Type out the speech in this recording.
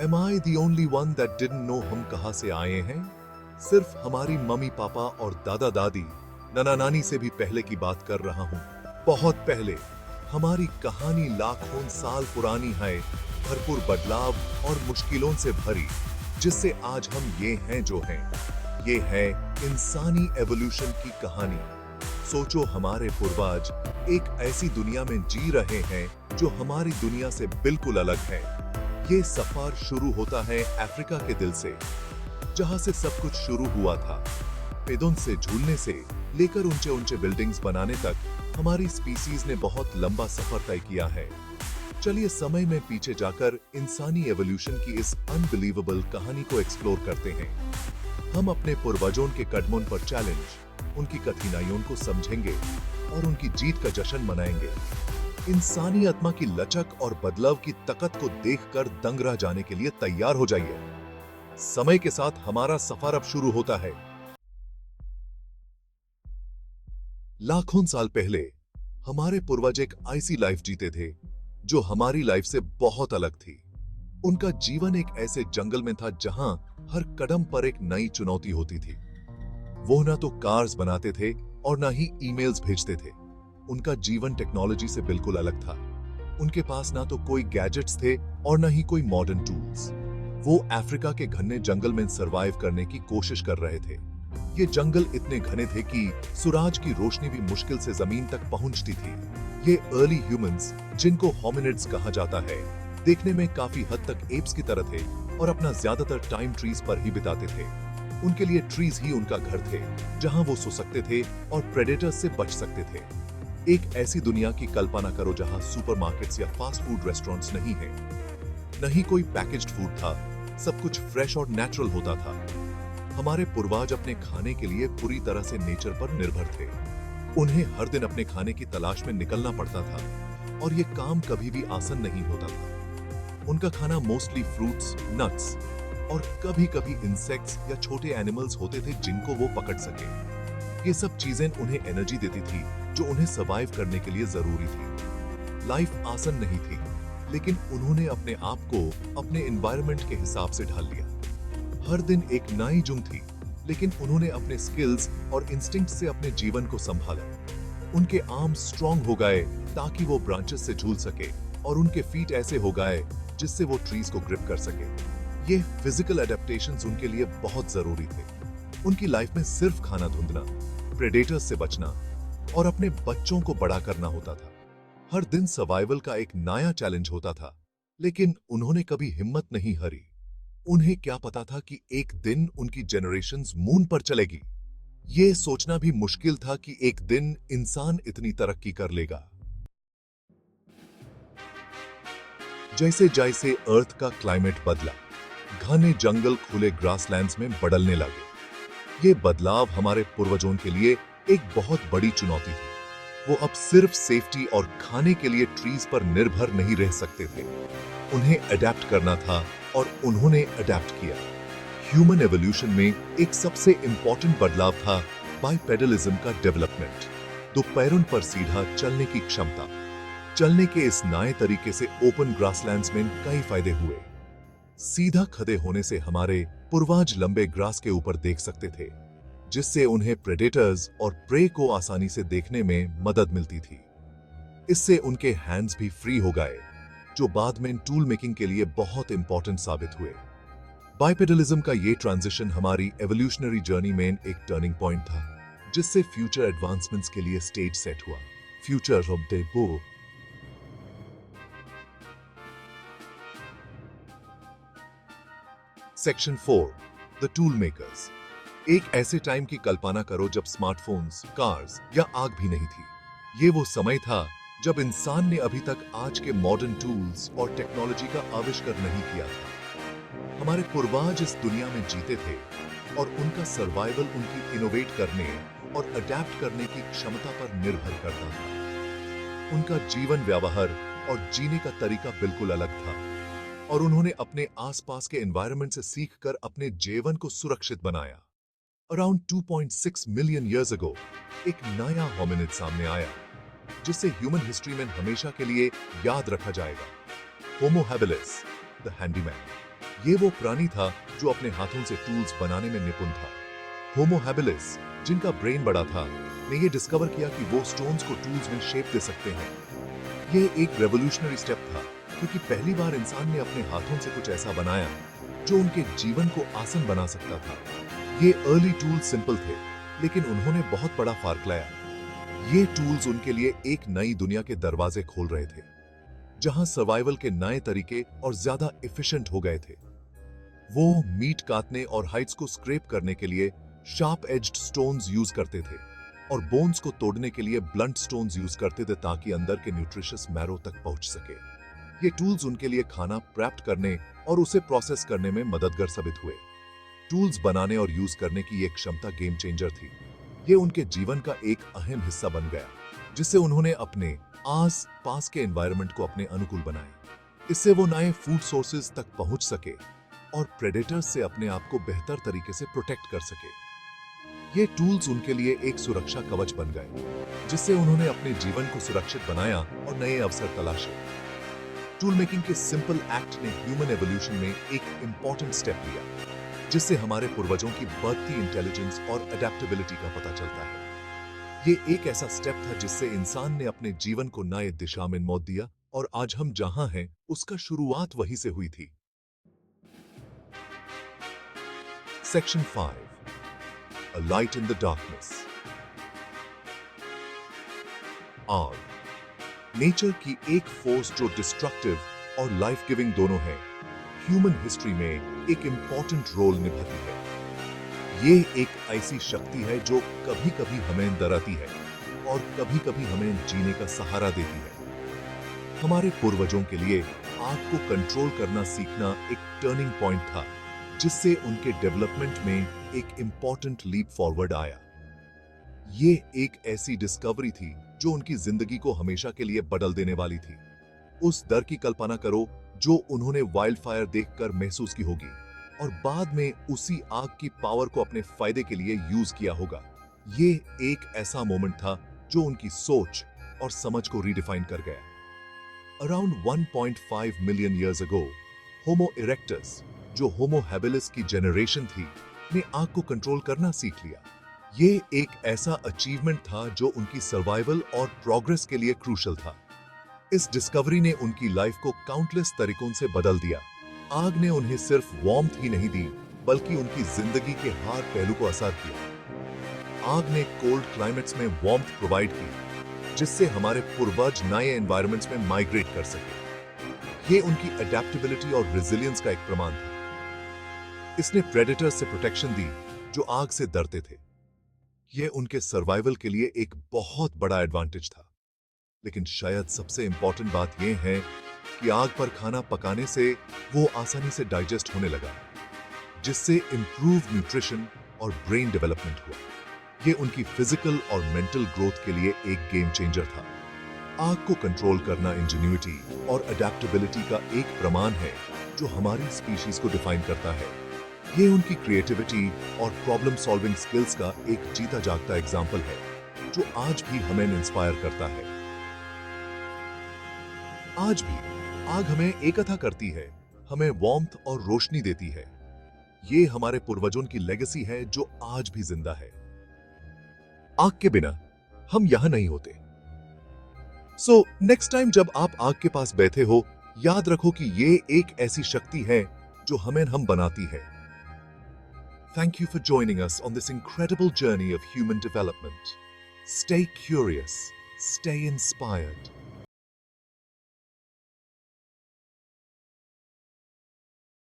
Am I the only one that didn't know हम कहां से आए हैं? सिर्फ हमारी मम्मी पापा और दादा दादी, नाना नानी से भी पहले की बात कर रहा हूं। बहुत पहले। हमारी कहानी लाखों साल पुरानी है, भरपूर बदलाव और मुश्किलों से भरी, जिससे आज हम ये हैं जो हैं। ये है इंसानी एवोल्यूशन की कहानी। सोचो, हमारे पूर्वज एक ऐसी दुनिया में जी रहे हैं जो हमारी दुनिया से बिल्कुल अलग है। ये सफर शुरू होता है अफ्रीका के दिल से, जहां से सब कुछ शुरू हुआ था। पेदों से झूलने से लेकर ऊंचे ऊंचे बिल्डिंग्स बनाने तक हमारी स्पीसीज ने बहुत लंबा सफर तय किया है। चलिए समय में पीछे जाकर इंसानी एवोल्यूशन की इस अनबिलीवेबल कहानी को एक्सप्लोर करते हैं। हम अपने पूर्वजों के कदमों पर चैलेंज, उनकी कठिनाइयों को समझेंगे और उनकी जीत का जश्न मनाएंगे। इंसानी आत्मा की लचक और बदलाव की ताकत को देखकर दंग रह जाने के लिए तैयार हो जाइए। समय के साथ हमारा सफर अब शुरू होता है। लाखों साल पहले हमारे पूर्वज एक ऐसी लाइफ जीते थे जो हमारी लाइफ से बहुत अलग थी। उनका जीवन एक ऐसे जंगल में था जहां हर कदम पर एक नई चुनौती होती थी। वो ना तो कार्स बनाते थे और ना ही ईमेल्स भेजते थे। उनका जीवन टेक्नोलॉजी से बिल्कुल अलग था। उनके पास ना तो कोई गैजेट्स थे और ना ही कोई मॉडर्न टूल्स। वो अफ्रीका के घने जंगल में सरवाइव करने की कोशिश कर रहे थे। ये जंगल इतने घने थे कि सूरज की रोशनी भी मुश्किल से जमीन तक पहुंचती थी। ये अर्ली ह्यूमंस, जिनको होमिनिड्स कहा जाता है, देखने में काफी हद तक एप्स की तरह थे और अपना ज्यादातर टाइम ट्रीज पर ही बिताते थे। उनके लिए ट्रीज ही उनका घर थे, जहां वो सो सकते थे और प्रेडेटर्स से बच सकते थे। एक ऐसी दुनिया की कल्पना करो जहां सुपरमार्केट्स या फास्ट फूड रेस्टोरेंट्स नहीं है, नहीं कोई पैकेज्ड फूड था, सब कुछ फ्रेश और नेचुरल होता था। हमारे पूर्वज अपने खाने के लिए पूरी तरह से नेचर पर निर्भर थे। उन्हें हर दिन अपने खाने की तलाश में निकलना पड़ता था और ये काम कभी भी आसान नहीं होता था। उनका खाना मोस्टली फ्रूट्स, नट्स और कभी-कभी इंसेक्ट्स या छोटे एनिमल्स होते थे जिनको वो पकड़ सके। ये सब चीजें उन्हें एनर्जी देती थी जो उन्हें सर्वाइव करने के लिए जरूरी थी। लाइफ आसान नहीं थी, लेकिन उन्होंने अपने आप को अपने एनवायरनमेंट के हिसाब से ढाल लिया। हर दिन एक नई जुंग थी, लेकिन उन्होंने अपने स्किल्स और इंस्टिंक्ट से अपने जीवन को संभाला। उनके आर्म्स स्ट्रॉन्ग हो गए ताकि वो ब्रांचेस से झूल सके और उनके फीट ऐसे हो गए जिससे वो ट्रीज को ग्रिप कर सके। ये फिजिकल एडेप्टेशंस उनके लिए बहुत जरूरी थे। उनकी लाइफ में सिर्फ खाना ढूंढना, प्रेडेटर्स से बचना और अपने बच्चों को बड़ा करना होता था। हर दिन सर्वाइवल का एक नया चैलेंज होता था, लेकिन उन्होंने कभी हिम्मत नहीं हारी। उन्हें क्या पता था कि एक दिन उनकी जनरेशंस मून पर चलेगी। ये सोचना भी मुश्किल था कि एक दिन इंसान इतनी तरक्की कर लेगा। जैसे जैसे अर्थ का क्लाइमेट बदला, घने जंगल खुले ग्रासलैंड्स में बदलने लगे। ये बदलाव हमारे पूर्वजों के लिए एक बहुत बड़ी चुनौती थी। वो अब सिर्फ सेफ्टी और खाने के लिए ट्रीज पर निर्भर नहीं रह सकते थे। उन्हें अडेप्ट करना था और उन्होंने अडेप्ट किया। ह्यूमन एवोल्यूशन में एक सबसे इंपॉर्टेंट बदलाव था बाइपेडलिज्म का डेवलपमेंट। दो पैरों पर सीधा चलने की क्षमता। चलने के इस नए तरीके से ओपन ग्रासलैंड्स में कई फायदे हुए। सीधा खड़े होने से हमारे पूर्वज लंबे ग्रास के ऊपर देख सकते थे, जिससे उन्हें प्रेडेटर्स और प्रे को आसानी से देखने में मदद मिलती थी। इससे उनके हैंड्स भी फ्री हो गए, जो बाद में टूल मेकिंग के लिए बहुत इंपॉर्टेंट साबित हुए। बाइपेडलिज्म का ये ट्रांजिशन हमारी एवोल्यूशनरी जर्नी में एक टर्निंग पॉइंट था, जिससे फ्यूचर एडवांसमेंट्स के लिए स्टेज सेट हुआ। फ्यूचर ऑफ द बो। Section 4, the tool makers. एक ऐसे टाइम की कल्पना करो जब स्मार्टफोन्स, कार्स या आग भी नहीं थी। ये वो समय था जब इंसान ने अभी तक आज के मॉडर्न टूल्स और टेक्नोलॉजी का आविष्कार नहीं किया था। हमारे पूर्वज इस दुनिया में जीते थे और उनका सर्वाइवल उनकी इनोवेट करने और अडेप्ट करने की क्षमता पर निर्भर करता था। उनका जीवन व्यवहार और जीने का तरीका बिल्कुल अलग था और उन्होंने अपने आसपास के एनवायरनमेंट से सीखकर अपने जीवन को सुरक्षित बनाया। अराउंड 2.6 मिलियन ईयर्स अगो एक नया होमिनिड सामने आया, जिससे ह्यूमन हिस्ट्री में हमेशा के लिए याद रखा जाएगा। Homo habilis, the handyman. ये वो प्राणी था जो अपने हाथों से टूल्स बनाने में निपुण था। होमो हैबिलिस, जिनका ब्रेन बड़ा था, ने ये डिस्कवर किया कि वो स्टोन्स को टूल्स में शेप दे सकते हैं। ये एक रेवोल्यूशनरी स्टेप था, क्योंकि पहली बार इंसान ने अपने हाथों से कुछ ऐसा बनाया जो उनके जीवन को आसान बना सकता था। ये अर्ली टूल्स सिंपल थे, लेकिन उन्होंने बहुत बड़ा फर्क लाया। ये टूल्स उनके लिए एक नई दुनिया के दरवाजे खोल रहे थे, जहां सर्वाइवल के नए तरीके और ज्यादा एफिशिएंट हो गए थे। वो मीट काटने और हाइट्स को स्क्रैप करने के लिए शार्प एज्ड स्टोन्स यूज करते थे, और बोन्स को तोड़ने के लिए ब्लंट स्टोन्स यूज करते थे ताकि अंदर के न्यूट्रिशियस मैरो तक पहुंच सके। ये टूल्स उनके लिए खाना प्रेप्ट करने और उसे प्रोसेस करने में मददगार साबित हुए। टूल्स बनाने और यूज करने की ये क्षमता गेम चेंजर थी। ये उनके जीवन का एक अहम हिस्सा बन गया, जिससे उन्होंने अपने आस पास के एनवायरनमेंट को अपने अनुकूल बनाया। इससे वो नए फूड सोर्सेज तक पहुंच सके और प्रेडेटर्स से अपने आप को बेहतर तरीके से प्रोटेक्ट कर सके। ये टूल्स उनके लिए एक सुरक्षा कवच बन गए, जिससे उन्होंने अपने जीवन को सुरक्षित बनाया और नए अवसर तलाशे। टूल मेकिंग के सिंपल एक्ट ने ह्यूमन एवोल्यूशन में एक इंपॉर्टेंट स्टेप लिया, जिससे हमारे पूर्वजों की बढ़ती इंटेलिजेंस और अडेप्टेबिलिटी का पता चलता है। ये एक ऐसा स्टेप था जिससे इंसान ने अपने जीवन को नए दिशा में मोड़ दिया, और आज हम जहां हैं उसका शुरुआत वहीं से हुई थी। Section 5, A light in the darkness. आग, नेचर की एक फोर्स जो डिस्ट्रक्टिव और लाइफ गिविंग दोनों है, ह्यूमन हिस्ट्री में एक इंपॉर्टेंट रोल निभाती है। ये एक ऐसी शक्ति है जो कभी कभी हमें डराती है और कभी कभी हमें जीने का सहारा देती है। हमारे पूर्वजों के लिए आग को कंट्रोल करना सीखना एक टर्निंग पॉइंट था, जिससे उनके डेवलपमेंट में एक इंपॉर्टेंट लीप फॉरवर्ड आया। ये एक ऐसी डिस्कवरी थी जो उनकी जिंदगी को हमेशा के लिए बदल देने वाली थी। उस डर की कल्पना करो जो उन्होंने वाइल्ड फायर देखकर महसूस की होगी, और बाद में उसी आग की पावर को अपने फायदे के लिए यूज किया होगा। ये एक ऐसा मोमेंट था जो उनकी सोच और समझ को रीडिफाइन कर गया। अराउंड 1.5 मिलियन ईयर्स अगो, होमो इरेक्टस, जो होमो हैबिलिस की जनरेशन थी, ने आग को कंट्रोल करना सीख लिया। ये एक ऐसा अचीवमेंट था जो उनकी सर्वाइवल और प्रोग्रेस के लिए क्रूशल था। इस डिस्कवरी ने उनकी लाइफ को काउंटलेस तरीकों से बदल दिया। आग ने उन्हें सिर्फ वार्मथ ही नहीं दी, बल्कि उनकी जिंदगी के हर पहलू को असर किया। आग ने कोल्ड क्लाइमेट्स में वार्मथ प्रोवाइड की, जिससे हमारे पूर्वज नए एनवायरनमेंट्स में माइग्रेट कर सके। ये उनकी अडेप्टेबिलिटी और रेजिलियंस का एक प्रमाण था। इसने प्रेडेटर्स से प्रोटेक्शन दी जो आग से डरते थे। यह उनके सर्वाइवल के लिए एक बहुत बड़ा एडवांटेज था। लेकिन शायद सबसे इंपॉर्टेंट बात यह है कि आग पर खाना पकाने से वो आसानी से डाइजेस्ट होने लगा, जिससे इंप्रूव न्यूट्रिशन और ब्रेन डेवलपमेंट हुआ। ये उनकी फिजिकल और मेंटल ग्रोथ के लिए एक गेम चेंजर था। आग को कंट्रोल करना इंजेन्युइटी और अडेप्टेबिलिटी का एक प्रमाण है जो हमारी स्पीशीज को डिफाइन करता है। ये उनकी क्रिएटिविटी और प्रॉब्लम सॉल्विंग स्किल्स का एक जीता जागता एग्जाम्पल है, जो आज भी हमें इंस्पायर करता है। आज भी आग हमें एकता करती है, हमें वार्मथ और रोशनी देती है। ये हमारे पूर्वजों की लेगेसी है जो आज भी जिंदा है। आग के बिना हम यहां नहीं होते। सो नेक्स्ट टाइम जब आप आग के पास बैठे हो, याद रखो कि ये एक ऐसी शक्ति है जो हमें हम बनाती है। Thank you for joining us on this incredible journey of human development. Stay curious, stay inspired,